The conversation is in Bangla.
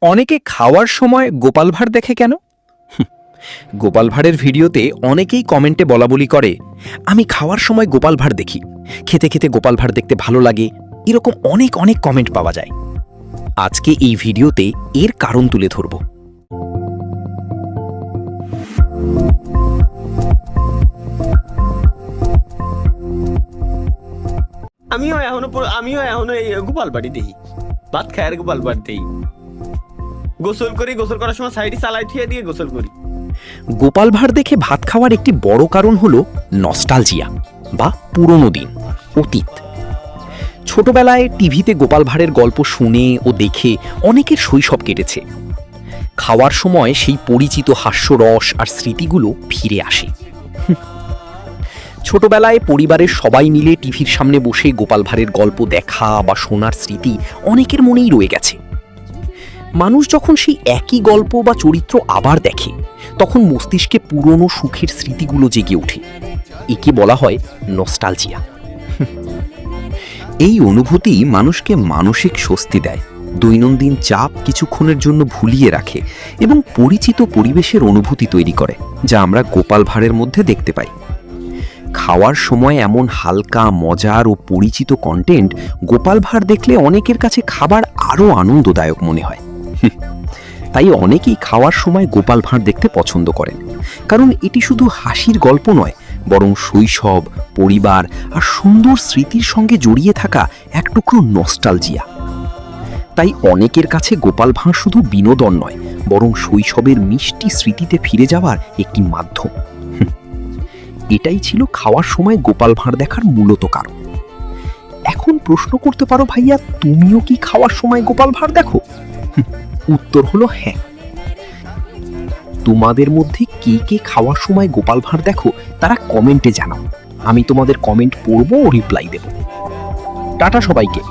অনেকে খাওয়ার সময় গোপাল ভাঁড় দেখে কেন? গোপাল ভাঁড়ের ভিডিওতে অনেকেই কমেন্টে বলাবলি করে, আমি খাওয়ার সময় গোপাল ভাঁড় দেখি, খেতে খেতে গোপাল ভাঁড় দেখতে ভালো লাগে। এরকম অনেক অনেক কমেন্ট পাওয়া যায়। আজকে এই ভিডিওতে এর কারণ তুলে ধরব। আমিও এখনো এই গোপাল বাড়ি দেই, ভাত খাই আর গোপাল বাড়ি দেই। গোসল করি, গোসল করার সময় সাইডে চালাই থিয়ে দিয়ে গোসল করি। গোপাল ভাঁড় দেখে ভাত খাওয়ার একটি বড় কারণ হল নস্টালজিয়া বা পুরনো দিন, অতীত। ছোটবেলায় টিভিতে গোপাল ভাঁড়ের গল্প শুনে ও দেখে অনেকের শৈশব কেটেছে। খাওয়ার সময় সেই পরিচিত হাস্যরস আর স্মৃতিগুলো ফিরে আসে। ছোটবেলায় পরিবারের সবাই মিলে টিভির সামনে বসে গোপাল ভাঁড়ের গল্প দেখা বা শোনার স্মৃতি অনেকের মনেই রয়ে গেছে। মানুষ যখন সেই একই গল্প বা চরিত্র আবার দেখে, তখন মস্তিষ্কে পুরনো সুখের স্মৃতিগুলো জেগে ওঠে। একে বলা হয় নস্টালজিয়া। এই অনুভূতি মানুষকে মানসিক স্বস্তি দেয়, দৈনন্দিন চাপ কিছুক্ষণের জন্য ভুলিয়ে রাখে এবং পরিচিত পরিবেশের অনুভূতি তৈরি করে, যা আমরা গোপাল ভাঁড়ের মধ্যে দেখতে পাই। খাওয়ার সময় এমন হালকা, মজার ও পরিচিত কন্টেন্ট গোপাল ভাঁড় দেখলে অনেকের কাছে খাবার আরও আনন্দদায়ক মনে হয়। তাই অনেকেই খাওয়ার সময় গোপাল ভাঁড় দেখতে পছন্দ করেন, কারণ এটি শুধু হাসির গল্প নয়, বরং শৈশব, পরিবার আর সুন্দর স্মৃতির সঙ্গে জড়িয়ে থাকা এক টুকরো নস্টালজিয়া। তাই অনেকের কাছে গোপাল ভাঁড় শুধু বিনোদন নয়, বরং শৈশবের মিষ্টি স্মৃতিতে ফিরে যাওয়ার একটি মাধ্যম। এটাই ছিল খাওয়ার সময় গোপাল ভাঁড় দেখার মূলত কারণ। এখন প্রশ্ন করতে পারো, ভাইয়া তুমিও কি খাওয়ার সময় গোপাল ভাঁড় দেখো? উত্তর হলো হ্যাঁ। তোমাদের মধ্যে কে কে খাওয়ার সময় গোপাল ভাঁড় দেখো তারা কমেন্টে জানাও। আমি তোমাদের কমেন্ট পড়বো ও রিপ্লাই দেব। টাটা সবাইকে।